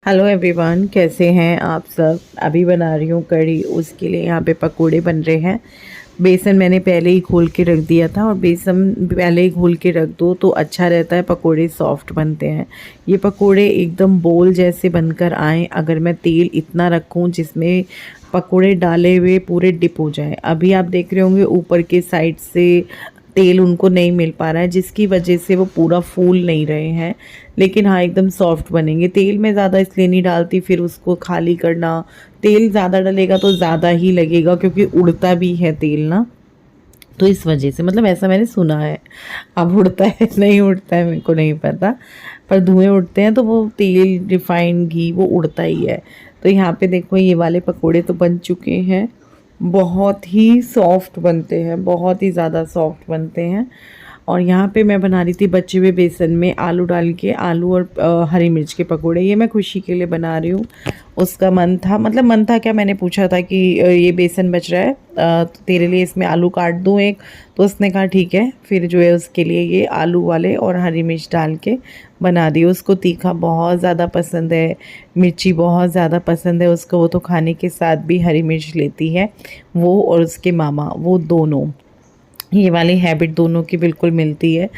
Hello everyone, कैसे हैं आप सब। अभी बना रही हूँ कढ़ी। उसके लिए यहाँ पे पकोड़े बन रहे हैं। बेसन मैंने पहले ही घोल के रख दिया था, और बेसन पहले ही घोल के रख दो तो अच्छा रहता है, पकोड़े सॉफ्ट बनते हैं। ये पकोड़े एकदम बोल जैसे बनकर आए अगर मैं तेल इतना रखूँ जिसमें पकोड़े डाले हुए पूरे डिप हो जाए। अभी आप देख रहे होंगे ऊपर के साइड से तेल उनको नहीं मिल पा रहा है, जिसकी वजह से वो पूरा फूल नहीं रहे हैं। लेकिन हाँ, एकदम सॉफ्ट बनेंगे। तेल मैं ज़्यादा इसलिए नहीं डालती, फिर उसको खाली करना। तेल ज़्यादा डलेगा तो ज़्यादा ही लगेगा, क्योंकि उड़ता भी है तेल ना, तो इस वजह से, मतलब ऐसा मैंने सुना है। अब उड़ता है नहीं उड़ता है मेरे को नहीं पता, पर धुएं उड़ते हैं तो वो तेल रिफाइंड घी वो उड़ता ही है। तो यहाँ पे देखो, ये वाले पकोड़े तो बन चुके हैं। बहुत ही सॉफ्ट बनते हैं, बहुत ही ज़्यादा सॉफ्ट बनते हैं। और यहाँ पे मैं बना रही थी बचे हुए बेसन में आलू डाल के, आलू और हरी मिर्च के पकोड़े। ये मैं खुशी के लिए बना रही हूँ। उसका मन था, मतलब मन था क्या, मैंने पूछा था कि ये बेसन बच रहा है तो तेरे लिए इसमें आलू काट दूँ एक। तो उसने कहा ठीक है। फिर जो है उसके लिए ये आलू वाले और हरी मिर्च डाल के बना दी। उसको तीखा बहुत ज़्यादा पसंद है, मिर्ची बहुत ज़्यादा पसंद है उसको। वो तो खाने के साथ भी हरी मिर्च लेती है, वो और उसके मामा, वो दोनों। ये वाली हैबिट दोनों की बिल्कुल मिलती है।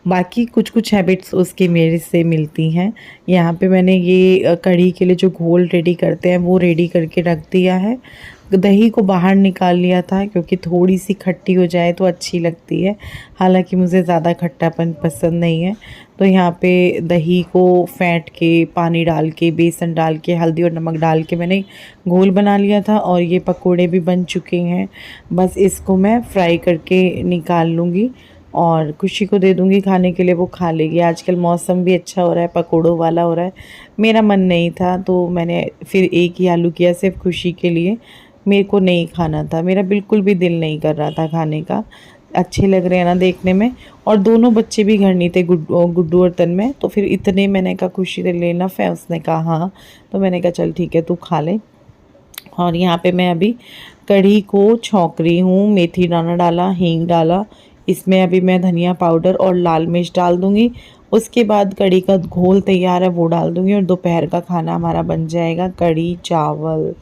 बाकी कुछ कुछ हैबिट्स उसकी मेरे से मिलती हैं। यहाँ पे मैंने ये कढ़ी के लिए जो घोल रेडी करते हैं वो रेडी करके रख दिया है। दही को बाहर निकाल लिया था, क्योंकि थोड़ी सी खट्टी हो जाए तो अच्छी लगती है। हालांकि मुझे ज़्यादा खट्टापन पसंद नहीं है। तो यहाँ पे दही को फेंट के, पानी डाल के, बेसन डाल के, हल्दी और नमक डाल के मैंने घोल बना लिया था। और ये पकोड़े भी बन चुके हैं। बस इसको मैं फ्राई करके निकाल लूँगी और खुशी को दे दूँगी खाने के लिए, वो खा लेगी। आजकल मौसम भी अच्छा हो रहा है, पकोड़ों वाला हो रहा है। मेरा मन नहीं था तो मैंने फिर एक ही आलू किया, सिर्फ खुशी के लिए। मेरे को नहीं खाना था, मेरा बिल्कुल भी दिल नहीं कर रहा था खाने का। अच्छे लग रहे हैं ना देखने में। और दोनों बच्चे भी घर नहीं थे, गुड्डू और तन्मय। तो फिर इतने मैंने कहा खुशी से लेना है, उसने कहा हाँ। तो मैंने कहा चल ठीक है, तू खा ले। और यहाँ पे मैं अभी कढ़ी को छौंक रही हूँ। मेथी दाना डाला, हींग डाला। इसमें अभी मैं धनिया पाउडर और लाल मिर्च डाल दूँगी। उसके बाद कढ़ी का घोल तैयार है वो डाल दूँगी, और दोपहर का खाना हमारा बन जाएगा कढ़ी चावल।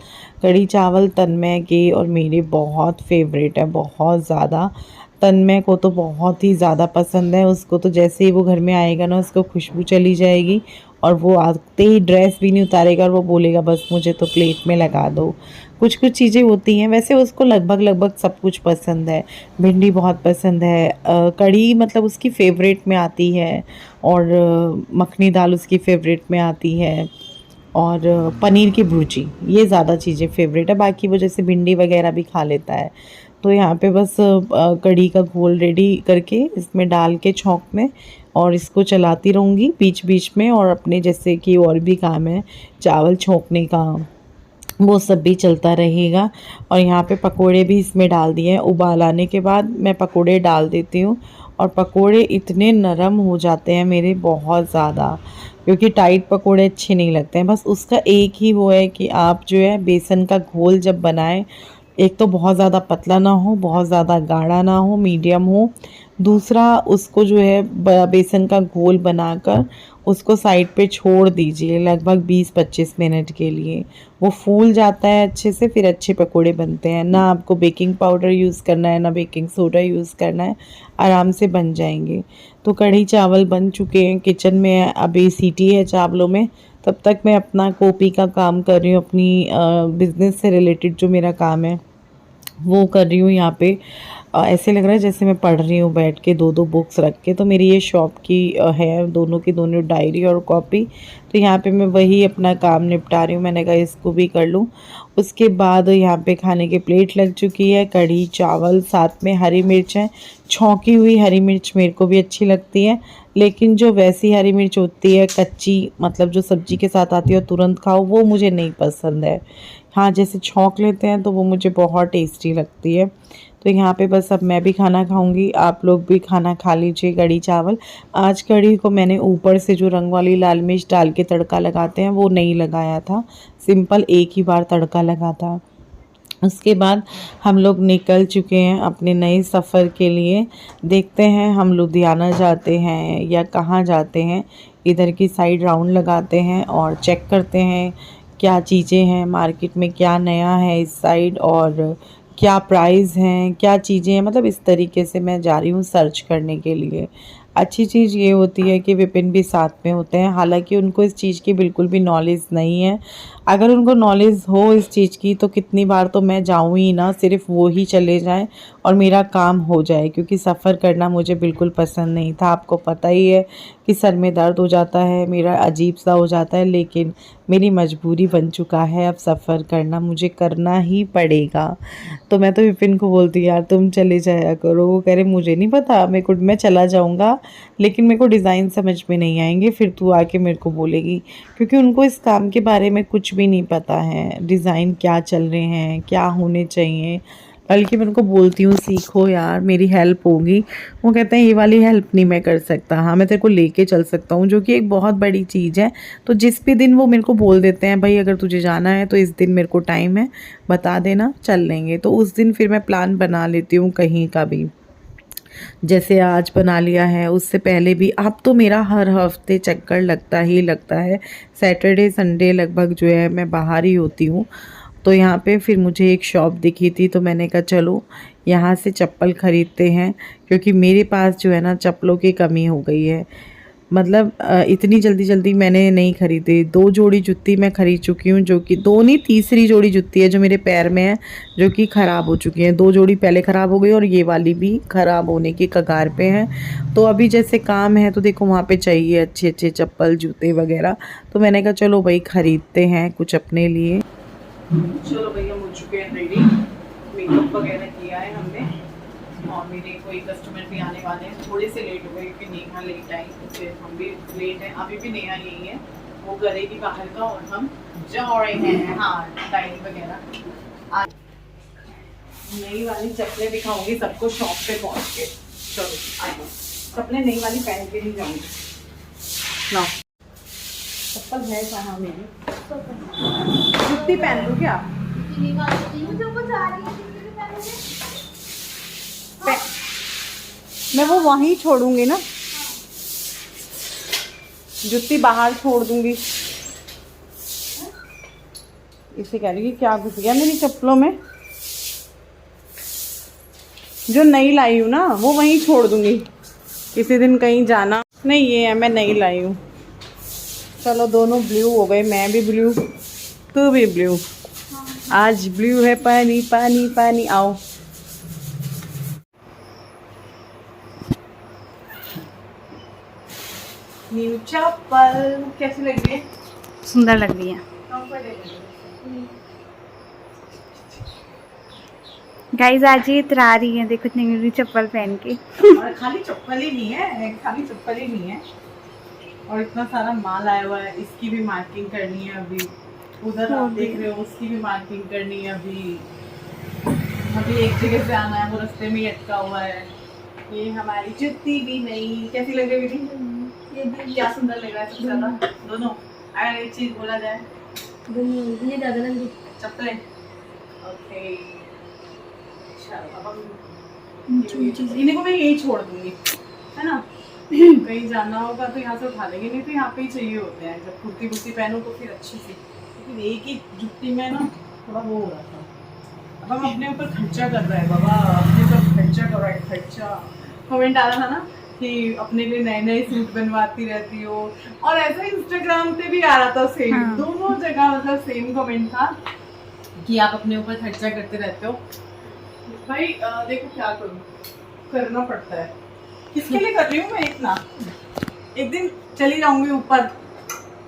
कढ़ी चावल तन्मय के और मेरे बहुत फेवरेट है, बहुत ज़्यादा। तन्मय को तो बहुत ही ज़्यादा पसंद है। उसको तो जैसे ही वो घर में आएगा ना, उसको खुशबू चली जाएगी, और वो आते ही ड्रेस भी नहीं उतारेगा, और वो बोलेगा बस मुझे तो प्लेट में लगा दो। कुछ कुछ चीज़ें होती हैं। वैसे उसको लगभग लगभग सब कुछ पसंद है। भिंडी बहुत पसंद है, कढ़ी मतलब उसकी फेवरेट में आती है। और मखनी दाल उसकी फेवरेट में आती है। और पनीर की भुर्जी, ये ज़्यादा चीज़ें फेवरेट है। बाकी वो जैसे भिंडी वगैरह भी खा लेता है। तो यहाँ पे बस कढ़ी का घोल रेडी करके इसमें डाल के छौंक में, और इसको चलाती रहूँगी बीच बीच में। और अपने जैसे कि और भी काम है, चावल छोंकने का, वो सब भी चलता रहेगा। और यहाँ पे पकोड़े भी इसमें डाल दिए हैं। उबाल आने के बाद मैं पकोड़े डाल देती हूँ, और पकोड़े इतने नरम हो जाते हैं मेरे, बहुत ज़्यादा। क्योंकि टाइट पकोड़े अच्छे नहीं लगते हैं। बस उसका एक ही वो है कि आप जो है बेसन का घोल जब बनाएं, एक तो बहुत ज़्यादा पतला ना हो, बहुत ज़्यादा गाढ़ा ना हो, मीडियम हो। दूसरा, उसको जो है बेसन का घोल बनाकर उसको साइड पे छोड़ दीजिए लगभग 20-25 मिनट के लिए। वो फूल जाता है अच्छे से, फिर अच्छे पकोड़े बनते हैं। ना आपको बेकिंग पाउडर यूज़ करना है, ना बेकिंग सोडा यूज़ करना है, आराम से बन जाएंगे। तो कढ़ी चावल बन चुके हैं। किचन में अभी सीटी है चावलों में। तब तक मैं अपना कॉपी का काम कर रही हूँ, अपनी बिज़नेस से रिलेटेड जो मेरा काम है वो कर रही हूँ यहाँ पे। ऐसे लग रहा है जैसे मैं पढ़ रही हूँ बैठ के, दो दो बुक्स रख के। तो मेरी ये शॉप की है, दोनों की दोनों डायरी और कॉपी। तो यहाँ पे मैं वही अपना काम निपटा रही हूँ। मैंने कहा इसको भी कर लूँ। उसके बाद यहाँ पे खाने की प्लेट लग चुकी है, कढ़ी चावल, साथ में हरी मिर्च है। छौंकी हुई हरी मिर्च मेरे को भी अच्छी लगती है, लेकिन जो वैसी हरी मिर्च होती है कच्ची, मतलब जो सब्जी के साथ आती है और तुरंत खाओ, वो मुझे नहीं पसंद है। हाँ, जैसे छौंक लेते हैं तो वो मुझे बहुत टेस्टी लगती है। तो यहाँ पे बस अब मैं भी खाना खाऊंगी, आप लोग भी खाना खा लीजिए। कढ़ी चावल, आज कढ़ी को मैंने ऊपर से जो रंग वाली लाल मिर्च डाल के तड़का लगाते हैं वो नहीं लगाया था, सिंपल एक ही बार तड़का लगा था। उसके बाद हम लोग निकल चुके हैं अपने नए सफ़र के लिए। देखते हैं हम लुधियाना जाते हैं या कहाँ जाते हैं, इधर की साइड राउंड लगाते हैं और चेक करते हैं क्या चीज़ें हैं मार्केट में, क्या नया है इस साइड और क्या प्राइस हैं, क्या चीज़ें हैं। मतलब इस तरीके से मैं जा रही हूँ सर्च करने के लिए। अच्छी चीज़ ये होती है कि विपिन भी साथ में होते हैं, हालांकि उनको इस चीज़ की बिल्कुल भी नॉलेज नहीं है। अगर उनको नॉलेज हो इस चीज़ की तो कितनी बार तो मैं जाऊँ ही ना, सिर्फ वो ही चले जाएं और मेरा काम हो जाए, क्योंकि सफ़र करना मुझे बिल्कुल पसंद नहीं था। आपको पता ही है कि सर में दर्द हो जाता है, मेरा अजीब सा हो जाता है, लेकिन मेरी मजबूरी बन चुका है, अब सफ़र करना मुझे करना ही पड़ेगा। तो मैं तो विपिन को बोलती यार तुम चले जाया करो। वो कह रहे मुझे नहीं पता, मैं चला जाऊँगा लेकिन मेरे को डिज़ाइन समझ में नहीं आएंगे, फिर तू आके मेरे को बोलेगी। क्योंकि उनको इस काम के बारे में कुछ भी नहीं पता है, डिज़ाइन क्या चल रहे हैं, क्या होने चाहिए। बल्कि मैं उनको बोलती हूँ सीखो यार, मेरी हेल्प होगी। वो कहते हैं ये वाली हेल्प नहीं मैं कर सकता, हाँ मैं तेरे को लेके चल सकता हूँ, जो कि एक बहुत बड़ी चीज़ है। तो जिस भी दिन वो मेरे को बोल देते हैं भाई अगर तुझे जाना है तो इस दिन मेरे को टाइम है, बता देना, चल लेंगे। तो उस दिन फिर मैं प्लान बना लेती हूँ कहीं का भी, जैसे आज बना लिया है। उससे पहले भी अब तो मेरा हर हफ्ते चक्कर लगता ही लगता है। सैटरडे संडे लगभग जो है मैं बाहर ही होती हूँ। तो यहाँ पे फिर मुझे एक शॉप दिखी थी तो मैंने कहा चलो यहाँ से चप्पल ख़रीदते हैं, क्योंकि मेरे पास जो है ना चप्पलों की कमी हो गई है। मतलब इतनी जल्दी जल्दी मैंने नहीं ख़रीदी। 2 जोड़ी जूती मैं ख़रीद चुकी हूँ, जो कि 2 नहीं तीसरी जोड़ी जूती है जो मेरे पैर में है, जो कि ख़राब हो चुकी हैं। 2 जोड़ी पहले ख़राब हो गई और ये वाली भी ख़राब होने की कगार पे है। तो अभी जैसे काम है तो देखो वहाँ पे चाहिए अच्छे अच्छे चप्पल जूते वगैरह। तो मैंने कहा चलो भाई ख़रीदते हैं कुछ अपने लिए। चलो भैया हो चुके हैं रेडी, मेकअप वगैरह किया है हमने और मेरे कोई कस्टमर भी आने वाले हैं। थोड़े से लेट हो गए क्योंकि नेहा लेट आई, तो फिर हम भी लेट हैं। अभी भी नेहा यही है, वो करेगी बाहर का और हम जा रहे हैं हाँ डाइनिंग वगैरह। आज नई वाली चप्पलें दिखाऊंगी सबको शॉप पे पहुंच के। चलो आइए, चप्पलें नई वाली पहन के नहीं जाऊंगी ना। चप्पल है कहाँ मेरी, जुत्ती पहन लूँ क्या? मैं वो वहीं छोड़ूंगी ना, जुत्ती बाहर छोड़ दूंगी। इसे कह रही क्या घुस गया मेरी चप्पलों में, जो नई लाई हूँ ना वो वहीं छोड़ दूंगी। किसी दिन कहीं जाना नहीं, ये है मैं नई लाई हूँ। चलो दोनों ब्लू हो गए, मैं भी ब्लू तू भी ब्लू। आज ब्लू है पानी पानी पानी। आओ न्यू चप्पल कैसी लग रही है? सुंदर लग रही है। गाइस आज ये इतरा रही है, देखो न्यू चप्पल पहन के। और खाली चप्पल ही नहीं है, खाली चप्पल ही नहीं है और इतना सारा माल आया हुआ है। इसकी भी मार्किंग करनी है अभी, उधर आप देख रहे हो उसकी भी मार्किंग करनी है अभी। अभी एक जगह से आना है, वो रास्ते में अटका हुआ है। ये हमारी जुत्ती भी नहीं, कैसी लग रही है? ये भी क्या सुंदर लग रहा है सबसे ज्यादा दोनों। अगर एक चीज बोला जाए ये ज्यादा लग रही चप्पलें। ओके इन्हीं को मैं यही छोड़ दूंगी है ना, कहीं जाना होगा तो यहाँ से उठा लेंगे, नहीं तो यहाँ पे ही चाहिए होते हैं। जब कुर्ती कुर्ती पहनो तो फिर अच्छी सी, लेकिन एक ही जुत्ती में ना थोड़ा वो हो रहा था। अब हम अपने ऊपर खर्चा कर रहे हैं बाबा, अपने ऊपर खर्चा कर रहा है खर्चा। कमेंट आ रहा था ना कि अपने लिए नए नए सूट बनवाती रहती हो, और ऐसा इंस्टाग्राम पे भी आ रहा था सेम। हाँ। दोनों जगह मतलब सेम कमेंट था कि आप अपने ऊपर खर्चा करते रहते हो। भाई देखो क्या करूँ, करना पड़ता है। किसके लिए कर रही हूँ मैं इतना? एक दिन चली जाऊंगी ऊपर,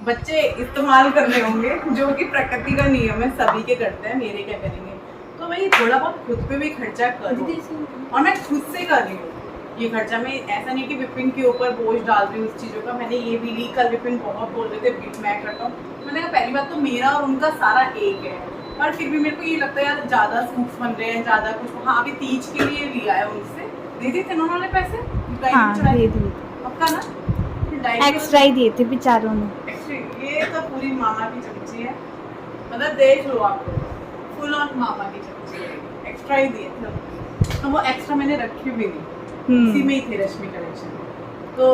बच्चे इस्तेमाल कर रहे होंगे, जो कि प्रकृति का नियम है, सभी के करते हैं, मेरे क्या करेंगे। तो भाई थोड़ा बहुत खुद पे भी खर्चा करो, और मैं खुद से कर रही हूँ ये खर्चा। मैं ऐसा नहीं कि विपिन के ऊपर बोझ डाल रही हूँ उस चीज़ों का। मैंने ये भी ली, कल विपिन बहुत बोल रहे थे मैं करता हूँ। मैंने कहा पहली बात तो मेरा और उनका सारा एक है, पर फिर भी मेरे को ये लगता है यार ज़्यादा सूट्स बन रहे हैं, ज़्यादा कुछ। हाँ अभी तीज के लिए लिया है उनसे, दे दिए थे उन्होंने पैसे। हाँ दे दिए पक्का ना, एक्स्ट्रा ही दिए थे बेचारों ने। ये तो पूरी मामा की चमची है, मतलब देख लो आप लोग, फुल ऑन मामा की चमची है, एक्स्ट्रा ही दिए थे। तो वो एक्स्ट्रा मैंने रखी भी नहीं, इसी में ही थे रश्मि कलेक्शन। तो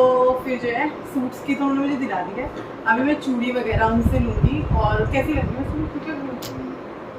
फिर जो है सूट्स की तो उन्होंने मुझे दिला दी है। अभी मैं चूड़ी वगैरह उनसे लूँगी। और कैसी लग रही है सूट?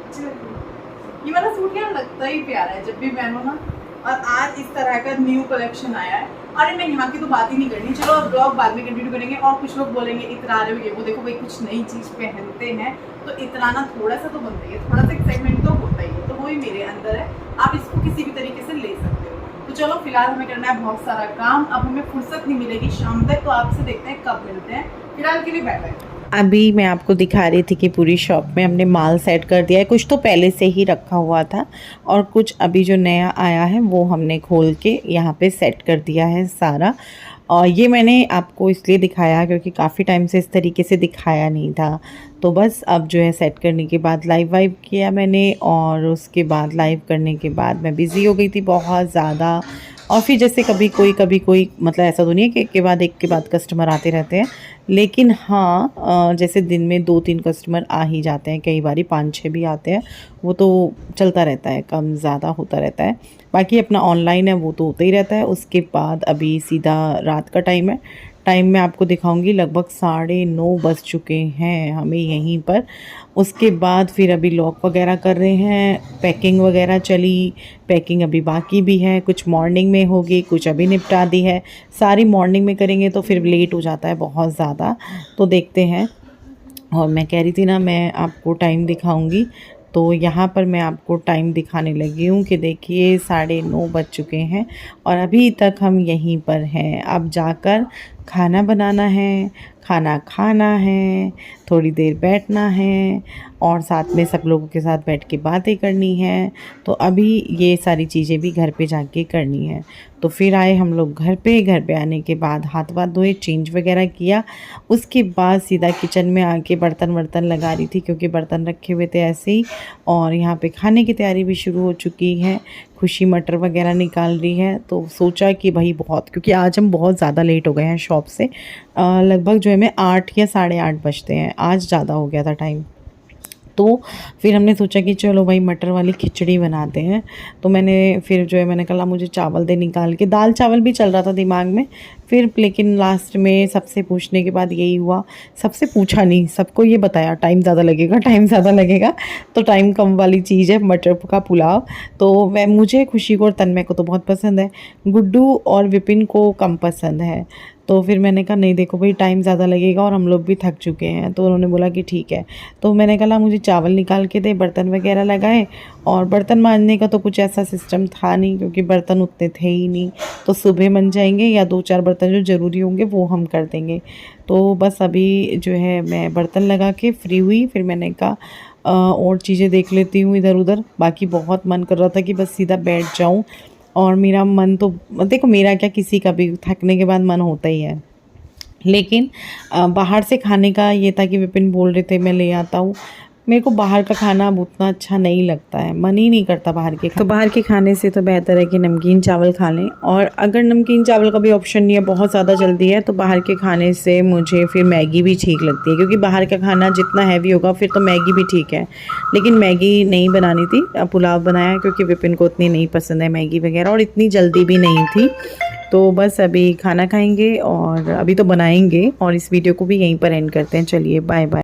अच्छी लग रही है। ये वाला सूट यार लगता ही प्यारा है जब भी पहनो ना। और आज इस तरह का न्यू कलेक्शन आया है। अरे मैं यहाँ की तो बात ही नहीं करनी, चलो अब ब्लॉग बाद में कंटिन्यू करेंगे। और कुछ लोग बोलेंगे इतरा रहे हो ये वो, देखो भाई कुछ नई चीज़ पहनते हैं तो इतराना थोड़ा सा तो बनता ही है, थोड़ा सा एक्साइटमेंट तो होता ही है। तो वही मेरे अंदर है, आप इसको किसी भी तरीके से ले सकते हो। तो चलो फिलहाल हमें करना है बहुत सारा काम, अब हमें फुर्सत नहीं मिलेगी शाम तक, तो आपसे देखते हैं कब मिलते हैं। फिलहाल के लिए बाय बाय। अभी मैं आपको दिखा रही थी कि पूरी शॉप में हमने माल सेट कर दिया है। कुछ तो पहले से ही रखा हुआ था और कुछ अभी जो नया आया है वो हमने खोल के यहाँ पे सेट कर दिया है सारा। और ये मैंने आपको इसलिए दिखाया क्योंकि काफ़ी टाइम से इस तरीके से दिखाया नहीं था। तो बस अब जो है सेट करने के बाद लाइव वाइव किया मैंने, और उसके बाद लाइव करने के बाद मैं बिज़ी हो गई थी बहुत ज़्यादा। और फिर जैसे कभी कोई मतलब ऐसा तो नहीं है कि एक के बाद कस्टमर आते रहते हैं, लेकिन हाँ जैसे दिन में 2-3 कस्टमर आ ही जाते हैं, कई बारी 5-6 भी आते हैं। वो तो चलता रहता है, कम ज़्यादा होता रहता है। बाकी अपना ऑनलाइन है वो तो होता ही रहता है। उसके बाद अभी सीधा रात का टाइम है। टाइम मैं आपको दिखाऊंगी, लगभग 9:30 बज चुके हैं हमें यहीं पर। उसके बाद फिर अभी लॉक वगैरह कर रहे हैं, पैकिंग वगैरह चली, पैकिंग अभी बाकी भी है, कुछ मॉर्निंग में होगी, कुछ अभी निपटा दी है। सारी मॉर्निंग में करेंगे तो फिर लेट हो जाता है बहुत ज़्यादा, तो देखते हैं। और मैं कह रही थी ना मैं आपको टाइम दिखाऊंगी, तो यहाँ पर मैं आपको टाइम दिखाने लगी हूँ कि देखिए 9:30 बज चुके हैं और अभी तक हम यहीं पर हैं। अब जाकर खाना बनाना है, खाना खाना है, थोड़ी देर बैठना है और साथ में सब लोगों के साथ बैठ के बातें करनी है। तो अभी ये सारी चीज़ें भी घर पे जाके करनी है। तो फिर आए हम लोग घर पे आने के बाद हाथ वाथ धोए, चेंज वगैरह किया। उसके बाद सीधा किचन में आके बर्तन वर्तन लगा रही थी क्योंकि बर्तन रखे हुए थे ऐसे ही। और यहाँ पे खाने की तैयारी भी शुरू हो चुकी है। खुशी मटर वगैरह निकाल रही है, तो सोचा कि भाई बहुत, क्योंकि आज हम बहुत ज़्यादा लेट हो गए हैं शॉप से। लगभग जो है मैं 8 या 8:30 बजते हैं, आज ज़्यादा हो गया था टाइम। तो फिर हमने सोचा कि चलो भाई मटर वाली खिचड़ी बनाते हैं। तो मैंने कहा मुझे चावल दे निकाल के, दाल चावल भी चल रहा था दिमाग में फिर, लेकिन लास्ट में सबसे पूछने के बाद यही हुआ। सबसे पूछा नहीं, सबको ये बताया टाइम ज़्यादा लगेगा, तो टाइम कम वाली चीज़ है मटर का पुलाव। तो मुझे, खुशी को और तन्मय को तो बहुत पसंद है, गुड्डू और विपिन को कम पसंद है। तो फिर मैंने कहा नहीं देखो भाई टाइम ज़्यादा लगेगा और हम लोग भी थक चुके हैं। तो उन्होंने बोला कि ठीक है। तो मैंने कहा मुझे चावल निकाल के दे, बर्तन वगैरह लगाए। और बर्तन मांजने का तो कुछ ऐसा सिस्टम था नहीं क्योंकि बर्तन उतने थे ही नहीं, तो सुबह बन जाएंगे या 2-4 बर्तन जो ज़रूरी होंगे वो हम कर देंगे। तो बस अभी जो है मैं बर्तन लगा के फ्री हुई। फिर मैंने कहा और चीज़ें देख लेती हूँ इधर उधर। बाकी बहुत मन कर रहा था कि बस सीधा बैठ जाऊँ, और मेरा मन तो देखो, मेरा क्या किसी का भी थकने के बाद मन होता ही है। लेकिन बाहर से खाने का ये था कि विपिन बोल रहे थे मैं ले आता हूँ। मेरे को बाहर का खाना अब उतना अच्छा नहीं लगता है, मन ही नहीं करता बाहर के। तो बाहर के खाने से तो बेहतर है कि नमकीन चावल खा लें। और अगर नमकीन चावल का भी ऑप्शन नहीं है, बहुत ज़्यादा जल्दी है, तो बाहर के खाने से मुझे फिर मैगी भी ठीक लगती है। क्योंकि बाहर का खाना जितना हैवी होगा फिर तो मैगी भी ठीक है, लेकिन मैगी नहीं बनानी थी, पुलाव बनाया क्योंकि विपिन को उतनी नहीं पसंद है मैगी वगैरह, और इतनी जल्दी भी नहीं थी। तो बस अभी खाना खाएंगे और अभी तो बनाएंगे, और इस वीडियो को भी यहीं पर एंड करते हैं। चलिए बाय बाय।